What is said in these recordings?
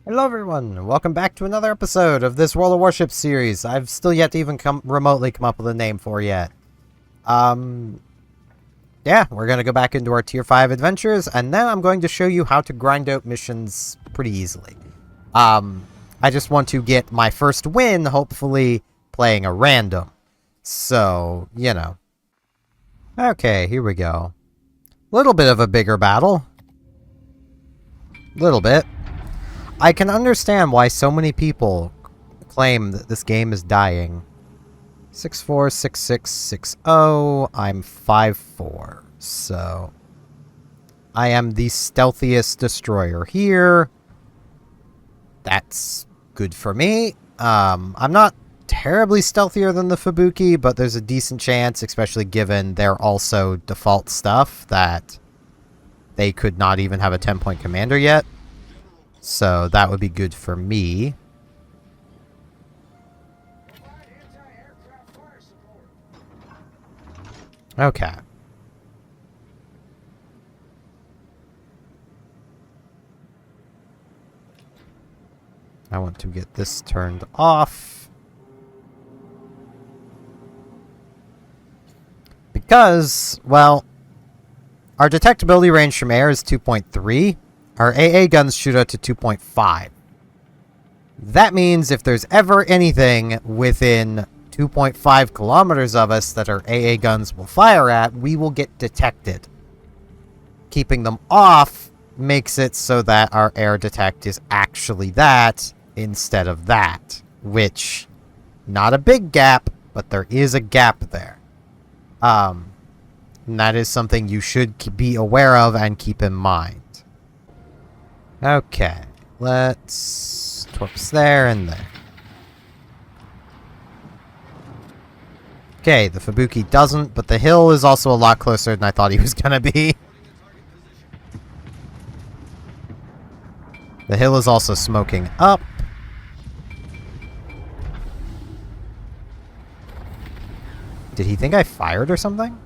Hello everyone, welcome back to another episode of this World of Warships series. I've still yet to even remotely come up with a name for yet. Yeah, we're gonna go back into our Tier 5 adventures, and then I'm going to show you how to grind out missions pretty easily. I just want to get my first win, hopefully playing a random. So, you know. Okay, here we go. Little bit of a bigger battle. Little bit. I can understand why so many people claim that this game is dying. 646660. I'm 5'4", so I am the stealthiest destroyer here. That's good for me. I'm not terribly stealthier than the Fubuki, but there's a decent chance, especially given they're also default stuff, that they could not even have a 10-point commander yet. So that would be good for me. Okay. I want to get this turned off. Because, well, our detectability range from air is 2.3. Our AA guns shoot out to 2.5. That means if there's ever anything within 2.5 kilometers of us that our AA guns will fire at, we will get detected. Keeping them off makes it so that our air detect is actually that instead of that, which, not a big gap, but there is a gap there. And that is something you should be aware of and keep in mind. Okay, let's torps there and there. Okay, the Fubuki doesn't, but the hill is also a lot closer than I thought he was gonna be. The hill is also smoking up. Did he think I fired or something?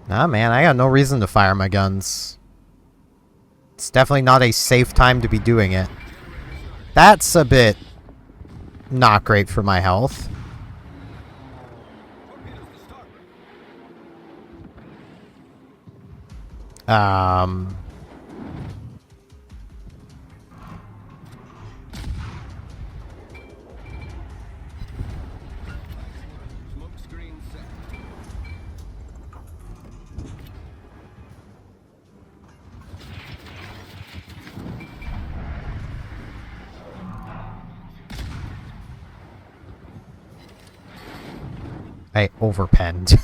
Nah, man, I got no reason to fire my guns. It's definitely not a safe time to be doing it. That's a bit not great for my health. I overpenned.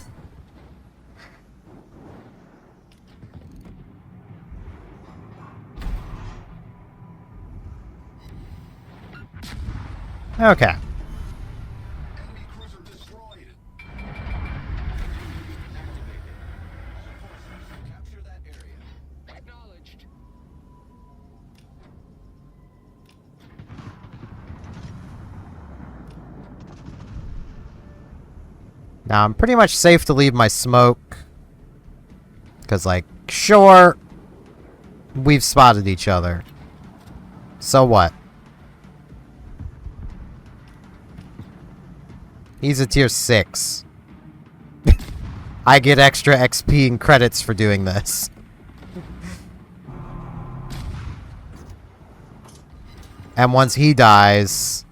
Okay. Now, I'm pretty much safe to leave my smoke. Because, like, sure, we've spotted each other. So what? He's a tier 6. I get extra XP and credits for doing this. And once he dies...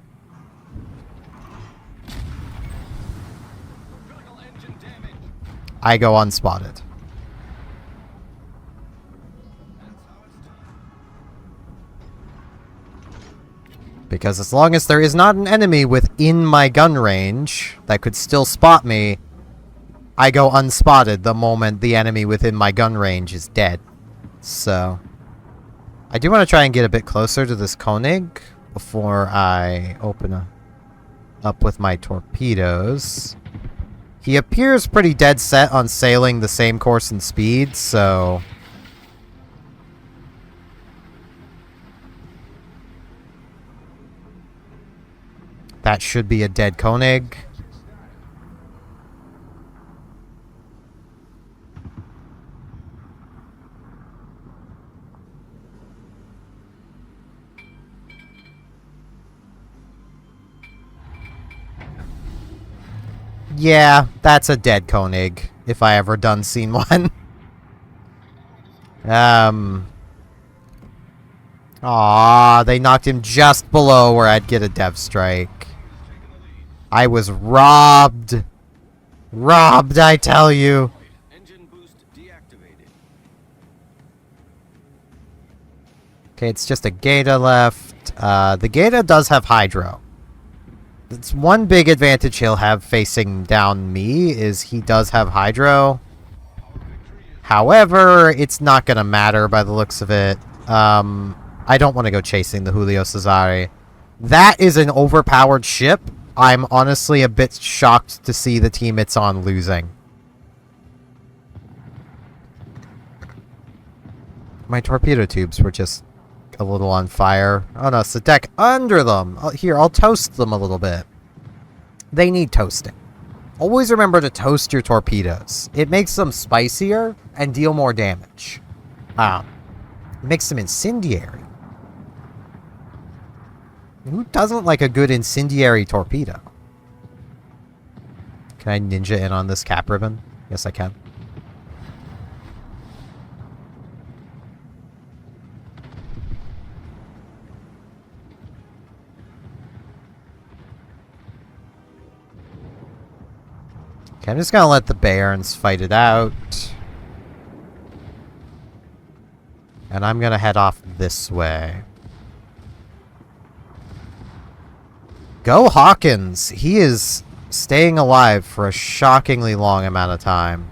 I go unspotted. Because as long as there is not an enemy within my gun range that could still spot me, I go unspotted the moment the enemy within my gun range is dead. So, I do want to try and get a bit closer to this Koenig before I open up with my torpedoes. He appears pretty dead set on sailing the same course and speed, so... That should be a dead Koenig. Yeah, that's a dead Koenig, if I ever done seen one. Aw, they knocked him just below where I'd get a dev strike. I was robbed. Robbed, I tell you. Engine boost deactivated. Okay, it's just a Gata left. The Gata does have Hydro. That's one big advantage he'll have facing down me, is he does have Hydro. However, it's not going to matter by the looks of it. I don't want to go chasing the Julio Cesare. That is an overpowered ship. I'm honestly a bit shocked to see the team it's on losing. My torpedo tubes were just a little on fire. Oh no, it's the deck under them. Here, I'll toast them a little bit. They need toasting. Always remember to toast your torpedoes. It makes them spicier and deal more damage. It makes them incendiary. Who doesn't like a good incendiary torpedo? Can I ninja in on this cap ribbon? Yes, I can. Okay, I'm just gonna let the Barons fight it out. And I'm gonna head off this way. Go Hawkins! He is staying alive for a shockingly long amount of time.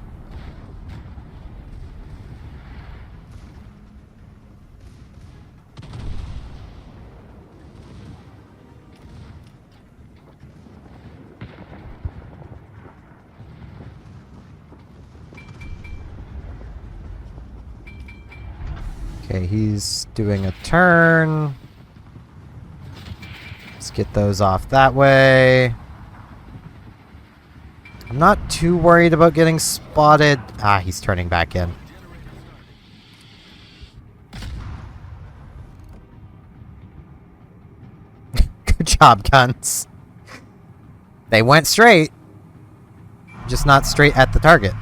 Okay, he's doing a turn. Let's get those off that way. I'm not too worried about getting spotted. Ah, he's turning back in. Good job, guns. They went straight. Just not straight at the target.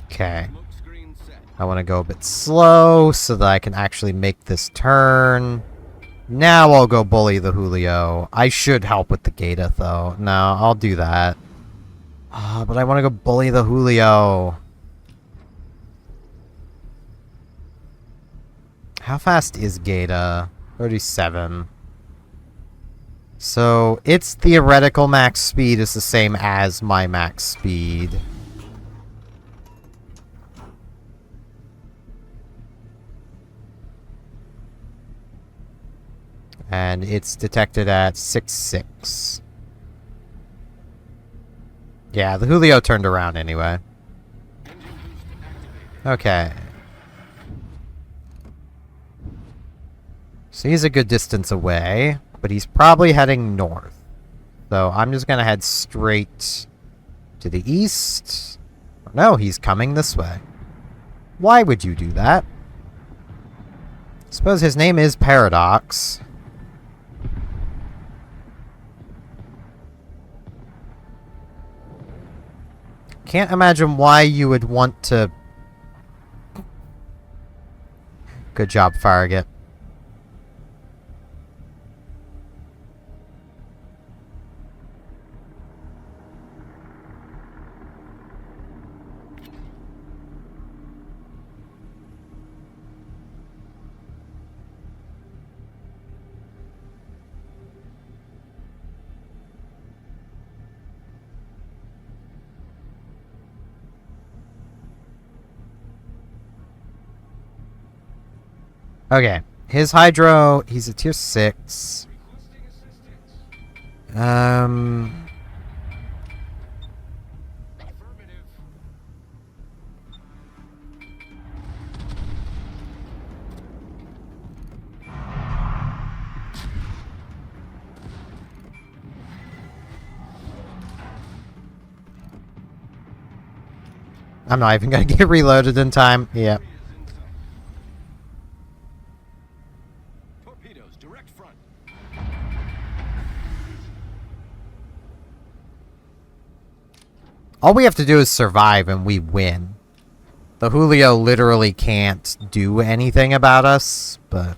Okay. I want to go a bit slow so that I can actually make this turn. Now I'll go bully the Julio. I should help with the Gata, though. No, I'll do that. But I want to go bully the Julio. How fast is Gata? 37. So its theoretical max speed is the same as my max speed. And it's detected at 6.6. Yeah, the Julio turned around anyway. Okay. So he's a good distance away, but he's probably heading north. So I'm just going to head straight to the east. No, he's coming this way. Why would you do that? I suppose his name is Paradox. Can't imagine why you would want to... Good job, Farragut. Okay, his Hydro, he's a tier 6. I'm not even gonna get reloaded in time. Yeah. Torpedoes, direct front. All we have to do is survive and we win. The Julio literally can't do anything about us, but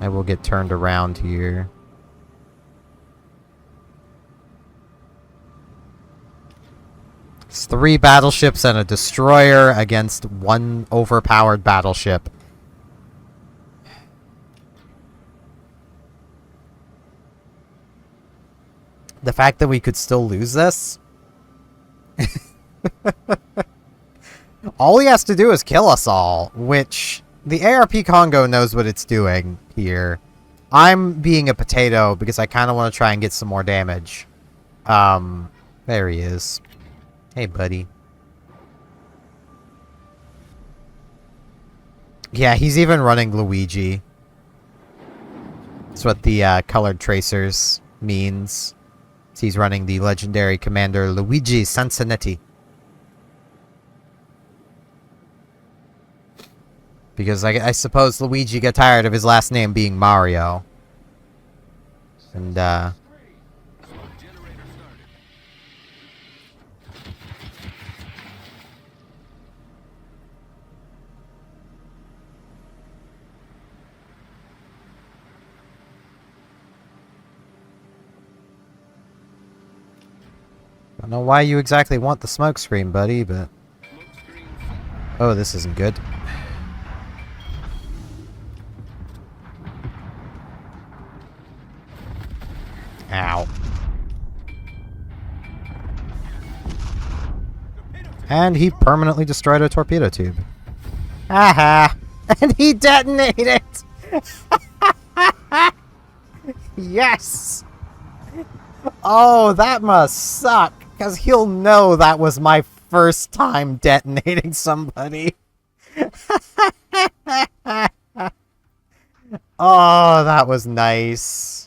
I will get turned around here. It's 3 battleships and a destroyer against 1 overpowered battleship. The fact that we could still lose this? All he has to do is kill us all, which the ARP Congo knows what it's doing here. I'm being a potato because I kind of want to try and get some more damage. There he is. Hey, buddy. Yeah, he's even running Luigi. That's what the colored tracers means. He's running the legendary commander Luigi Sansonetti. Because I suppose Luigi got tired of his last name being Mario. And, Generator started. I don't know why you exactly want the smoke screen, buddy, but... Smoke screen set. Oh, this isn't good. Ow. And he permanently destroyed a torpedo tube. Aha! And he detonated! Yes! Oh, that must suck, because he'll know that was my first time detonating somebody. Oh, that was nice.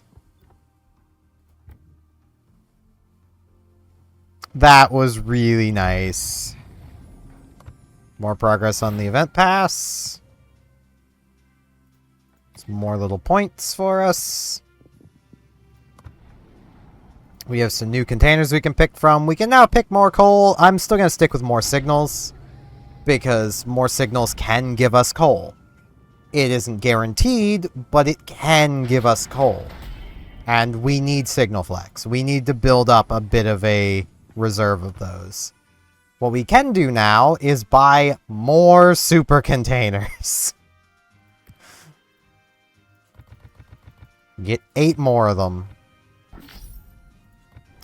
That was really nice. More progress on the event pass. Some more little points for us. We have some new containers we can pick from. We can now pick more coal. I'm still going to stick with more signals, because more signals can give us coal. It isn't guaranteed, but it can give us coal. And we need signal flex. We need to build up a bit of a reserve of those. What we can do now is buy more super containers. Get 8 more of them.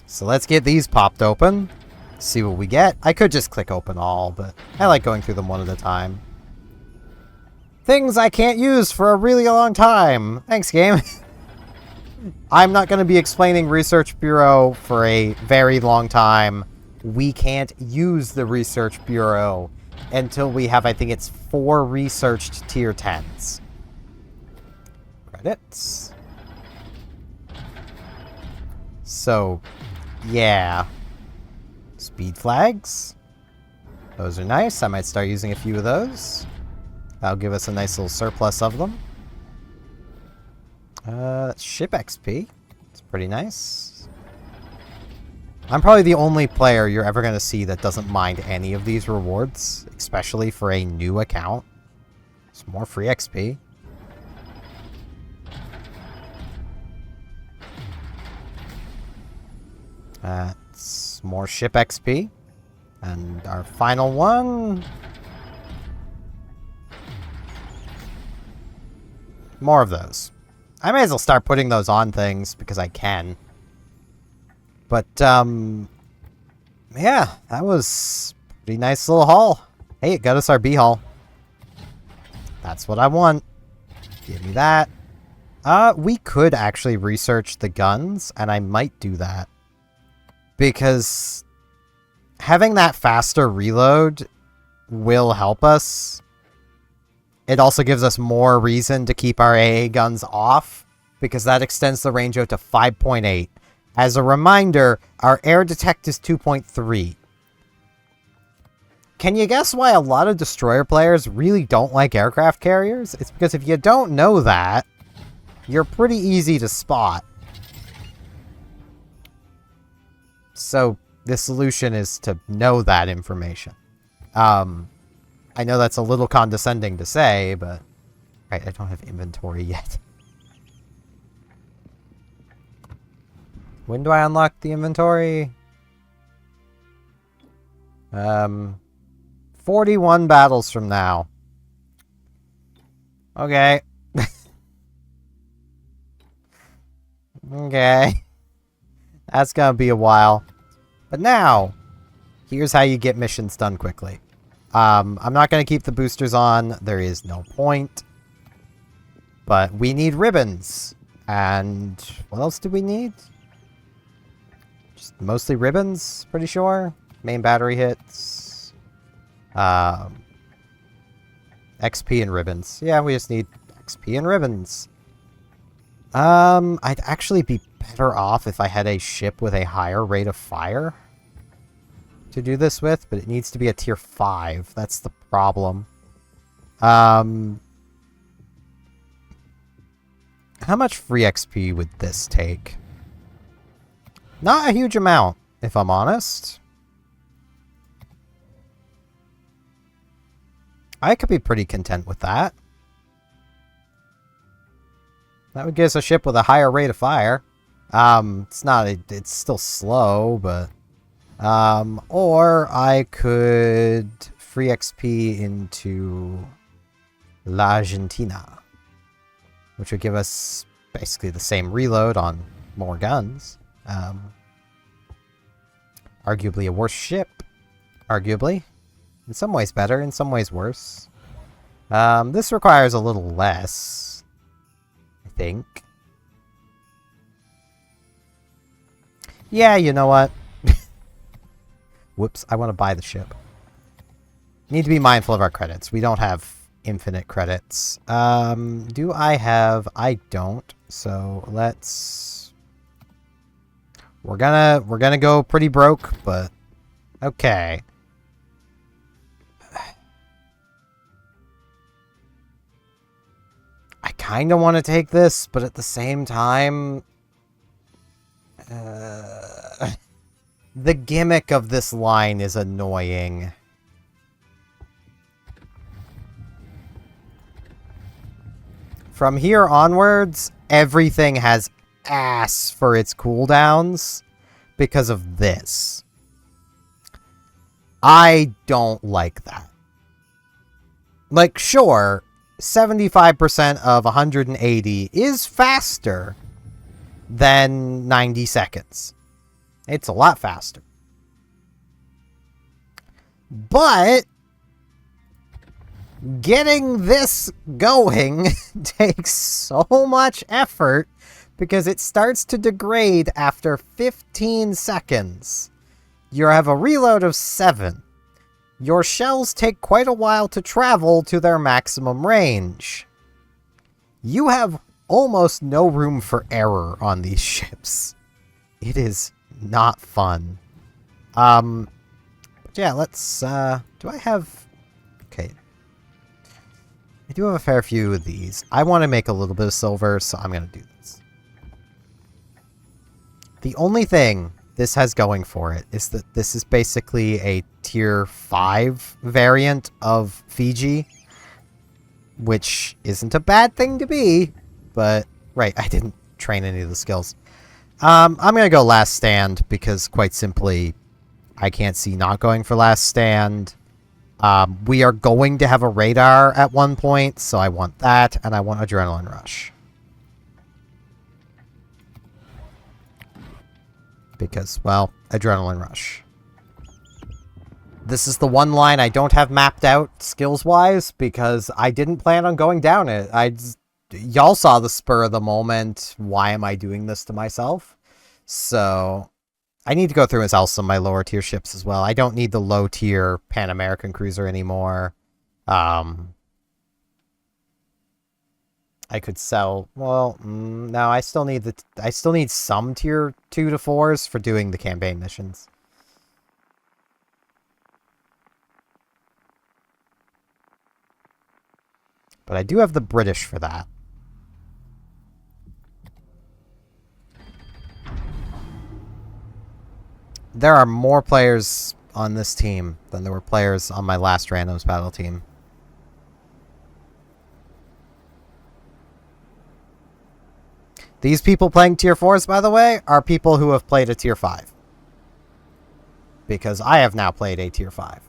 So let's get these popped open. See what we get. I could just click open all, but I like going through them one at a time. Things I can't use for a really long time. Thanks, game. I'm not going to be explaining Research Bureau for a very long time. We can't use the Research Bureau until we have, I think it's 4 researched tier 10s. Credits. So, yeah. Speed flags. Those are nice. I might start using a few of those. That'll give us a nice little surplus of them. Ship XP. It's pretty nice. I'm probably the only player you're ever going to see that doesn't mind any of these rewards, especially for a new account. Some more free XP. That's more ship XP. And our final one... more of those. I may as well start putting those on things, because I can. But, yeah, that was a pretty nice little haul. Hey, it got us our B haul. That's what I want. Give me that. We could actually research the guns, and I might do that. Because having that faster reload will help us. It also gives us more reason to keep our AA guns off, because that extends the range out to 5.8. As a reminder, our air detect is 2.3. Can you guess why a lot of destroyer players really don't like aircraft carriers? It's because if you don't know that, you're pretty easy to spot. So the solution is to know that information. I know that's a little condescending to say, but... Right, I don't have inventory yet. When do I unlock the inventory? 41 battles from now. Okay. Okay. That's gonna be a while. But now, here's how you get missions done quickly. I'm not gonna keep the boosters on. There is no point. But we need ribbons. And what else do we need? Just mostly ribbons, pretty sure. Main battery hits. XP and ribbons. Yeah, we just need XP and ribbons. I'd actually be better off if I had a ship with a higher rate of fire to do this with, but it needs to be a tier 5. That's the problem. How much free XP would this take? Not a huge amount, if I'm honest. I could be pretty content with that. That would give us a ship with a higher rate of fire. It's still slow, but... or I could free XP into La Argentina, which would give us basically the same reload on more guns. Arguably a worse ship. Arguably. In some ways better, in some ways worse. This requires a little less, I think. Yeah, you know what? Whoops, I want to buy the ship. Need to be mindful of our credits. We don't have infinite credits. Do I have... I don't. So let's... We're gonna go pretty broke, but... Okay. I kind of want to take this, but at the same time... the gimmick of this line is annoying. From here onwards, everything has ass for its cooldowns because of this. I don't like that. Like, sure, 75% of 180 is faster than 90 seconds. It's a lot faster. But getting this going takes so much effort because it starts to degrade after 15 seconds. You have a reload of 7. Your shells take quite a while to travel to their maximum range. You have almost no room for error on these ships. It is not fun. But yeah, let's, do I have... Okay. I do have a fair few of these. I want to make a little bit of silver, so I'm going to do this. The only thing this has going for it is that this is basically a tier 5 variant of Fiji, which isn't a bad thing to be, but, right, I didn't train any of the skills. I'm going to go last stand because, quite simply, I can't see not going for last stand. We are going to have a radar at one point, so I want that, and I want Adrenaline Rush. Because, well, Adrenaline Rush. This is the one line I don't have mapped out skills-wise, because I didn't plan on going down it. Y'all saw the spur of the moment. Why am I doing this to myself? So, I need to go through and sell some of my lower tier ships as well. I don't need the low tier Pan American cruiser anymore. I could sell, well, no, I still need some tier 2 to 4s for doing the campaign missions. But I do have the British for that. There are more players on this team than there were players on my last randoms battle team. These people playing tier 4s, by the way, are people who have played a tier 5. Because I have now played a tier 5.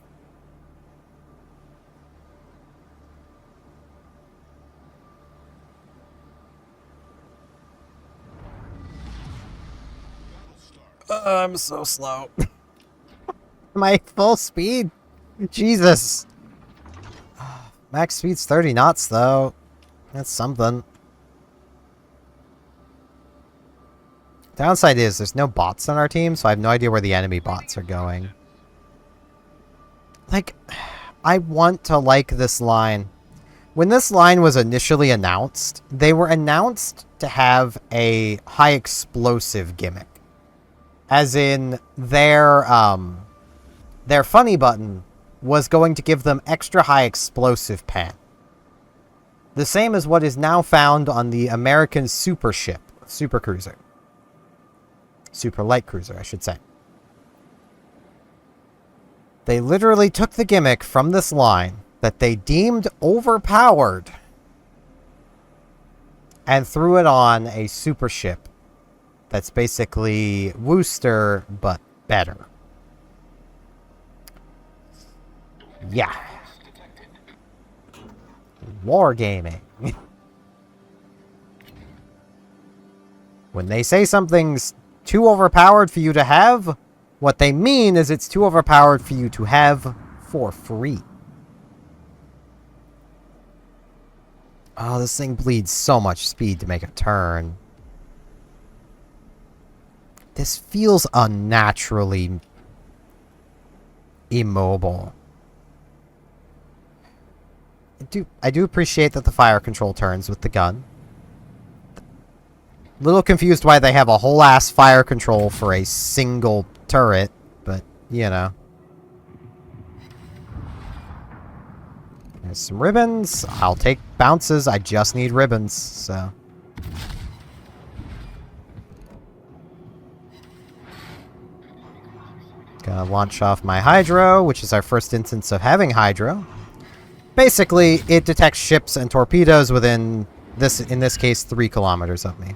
I'm so slow. My full speed? Jesus. Max speed's 30 knots, though. That's something. Downside is there's no bots on our team, so I have no idea where the enemy bots are going. Like, I want to like this line. When this line was initially announced, they were announced to have a high explosive gimmick. As in, their funny button was going to give them extra high explosive pan. The same as what is now found on the American super ship, super cruiser. Super light cruiser, I should say. They literally took the gimmick from this line that they deemed overpowered and threw it on a super ship that's basically Wooster, but better. Yeah. Wargaming. When they say something's too overpowered for you to have, what they mean is it's too overpowered for you to have for free. Oh, this thing bleeds so much speed to make a turn. This feels unnaturally immobile. I do appreciate that the fire control turns with the gun. Little confused why they have a whole ass fire control for a single turret, but you know. There's some ribbons. I'll take bounces. I just need ribbons, so. Gonna launch off my Hydro, which is our first instance of having Hydro. Basically, it detects ships and torpedoes within this, in this case, 3 kilometers of me.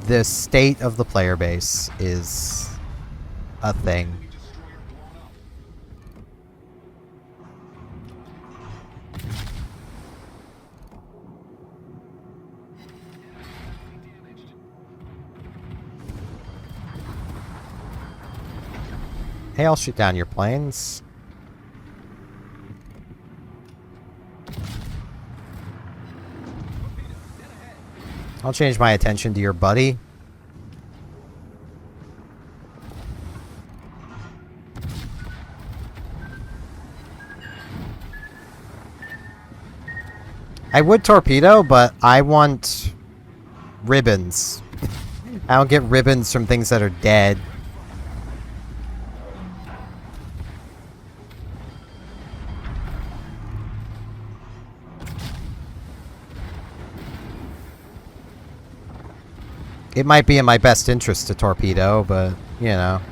The state of the player base is a thing. Hey, I'll shoot down your planes. I'll change my attention to your buddy. I would torpedo, but I want ribbons. I don't get ribbons from things that are dead. It might be in my best interest to torpedo, but, you know.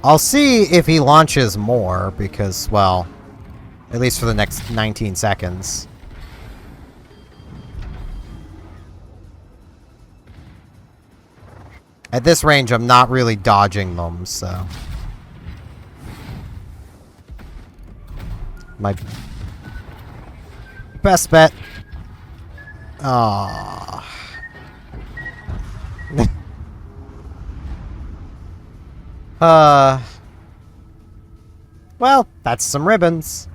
I'll see if he launches more, because, well, at least for the next 19 seconds. At this range, I'm not really dodging them, so. My best bet. Aww. Well, that's some ribbons.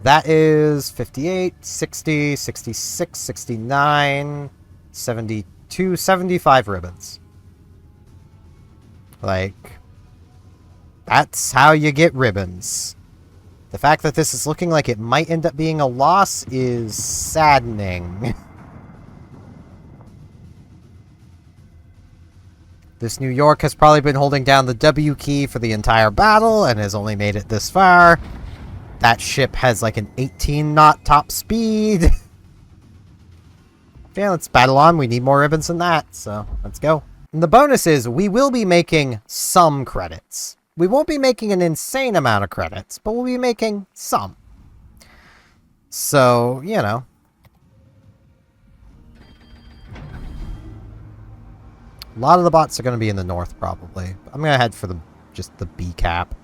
That is 58, 60, 66, 69, 72, 75 ribbons. Like, that's how you get ribbons. The fact that this is looking like it might end up being a loss is saddening. This New York has probably been holding down the W key for the entire battle and has only made it this far. That ship has like an 18-knot top speed. Yeah, let's battle on. We need more ribbons than that, so let's go. And the bonus is we will be making some credits. We won't be making an insane amount of credits, but we'll be making some. So, you know. A lot of the bots are going to be in the north, probably. I'm going to head for just the B cap.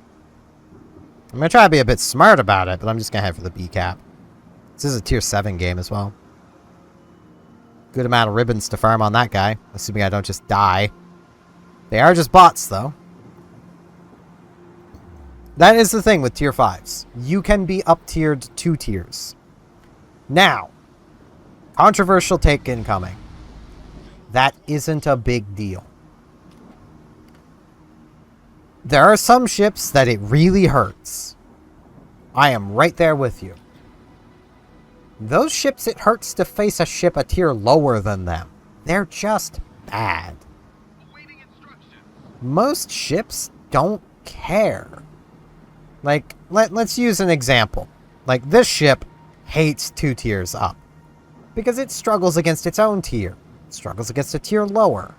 I'm going to try to be a bit smart about it, but I'm just going to head for the B cap. This is a tier 7 game as well. Good amount of ribbons to farm on that guy, assuming I don't just die. They are just bots, though. That is the thing with tier 5s. You can be up-tiered 2 tiers. Now, controversial take incoming. That isn't a big deal. There are some ships that it really hurts. I am right there with you. Those ships it hurts to face a ship a tier lower than them. They're just bad. Most ships don't care. Like, let's use an example. Like, this ship hates 2 tiers up. Because it struggles against its own tier. It struggles against a tier lower.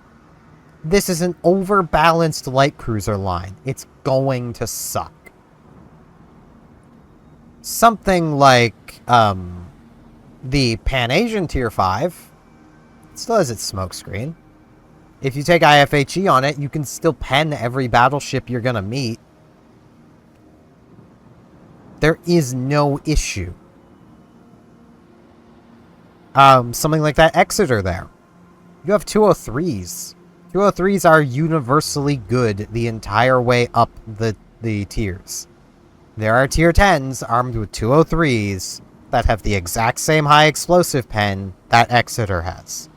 This is an overbalanced light cruiser line. It's going to suck. Something like, the Pan-Asian tier 5 still has its smokescreen. If you take IFHE on it, you can still pen every battleship you're gonna meet. There is no issue. Something like that Exeter there. You have 203s. 203s are universally good the entire way up the tiers. There are tier 10s armed with 203s that have the exact same high explosive pen that Exeter has.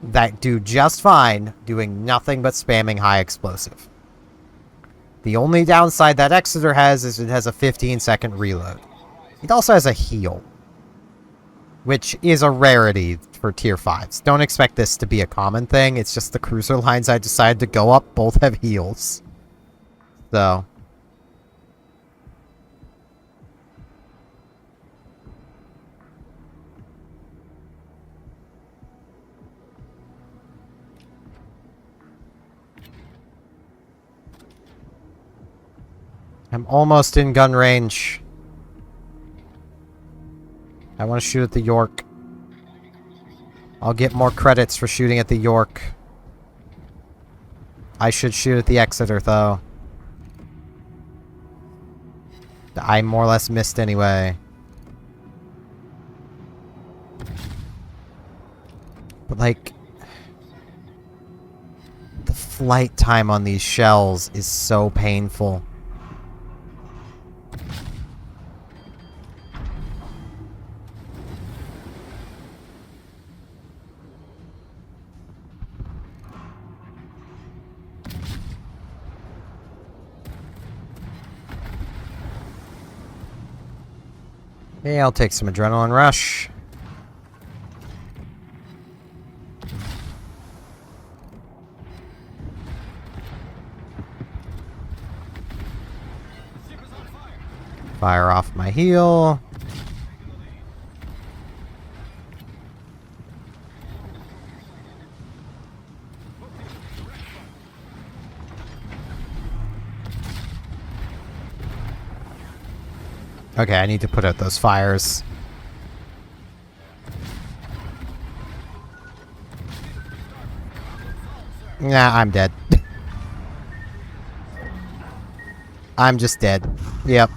That do just fine doing nothing but spamming high explosive. The only downside that Exeter has is it has a 15-second reload. It also has a heal, which is a rarity for tier 5s. Don't expect this to be a common thing. It's just the cruiser lines I decided to go up both have heals. So I'm almost in gun range. I want to shoot at the York. I'll get more credits for shooting at the York. I should shoot at the Exeter, though. I more or less missed anyway. But, like, the flight time on these shells is so painful. Okay, I'll take some adrenaline rush. Fire off my heal. Okay, I need to put out those fires. Nah, I'm dead. I'm just dead. Yep.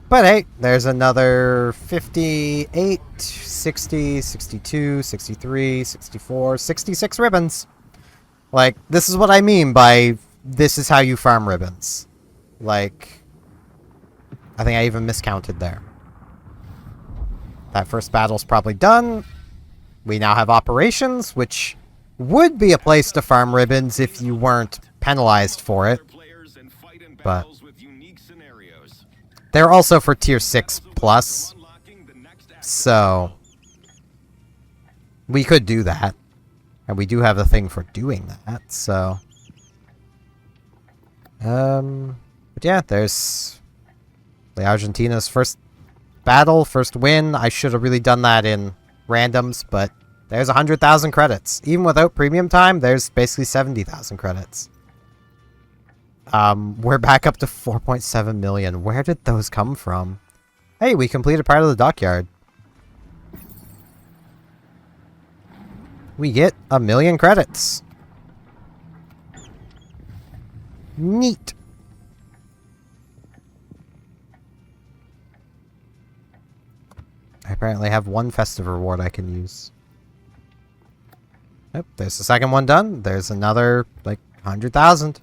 But hey, there's another 58, 60, 62, 63, 64, 66 ribbons. Like, this is what I mean by this is how you farm ribbons. Like, I think I even miscounted there. That first battle's probably done. We now have operations, which would be a place to farm ribbons if you weren't penalized for it. But they're also for tier 6 plus. So we could do that. And we do have the thing for doing that, so... But yeah, there's... the Argentina's first battle, first win. I should have really done that in randoms, but there's 100,000 credits. Even without premium time, there's basically 70,000 credits. We're back up to 4.7 million. Where did those come from? Hey, we completed part of the dockyard. We get 1 million credits. Neat. I apparently have one festive reward I can use. Yep, there's the second one done. There's another, like, 100,000.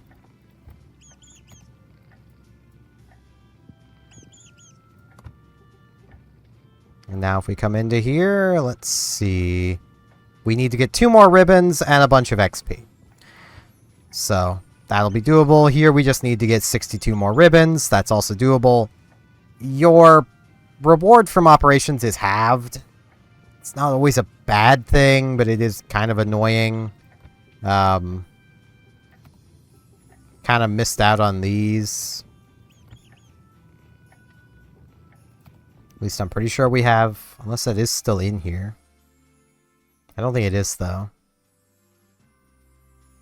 And now if we come into here, let's see. We need to get 2 more ribbons and a bunch of XP. So, that'll be doable. Here we just need to get 62 more ribbons. That's also doable. Your reward from operations is halved. It's not always a bad thing, but it is kind of annoying. Kind of missed out on these. At least I'm pretty sure we have, unless it is still in here. I don't think it is, though.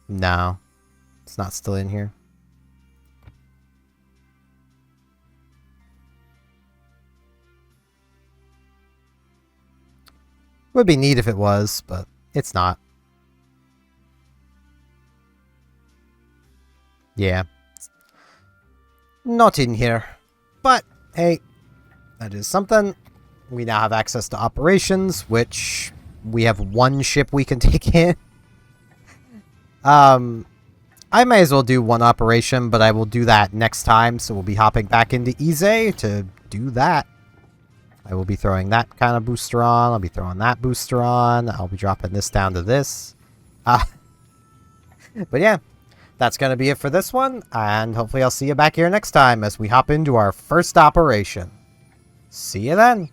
No. It's not still in here. Would be neat if it was, but it's not. Yeah. Not in here. But, hey, that is something. We now have access to operations, which we have 1 ship we can take in. I may as well do 1 operation, but I will do that next time, so we'll be hopping back into Ize to do that. I will be throwing that kind of booster on. I'll be throwing that booster on. I'll be dropping this down to this. But yeah, that's going to be it for this one, and hopefully I'll see you back here next time as we hop into our first operation. See you then!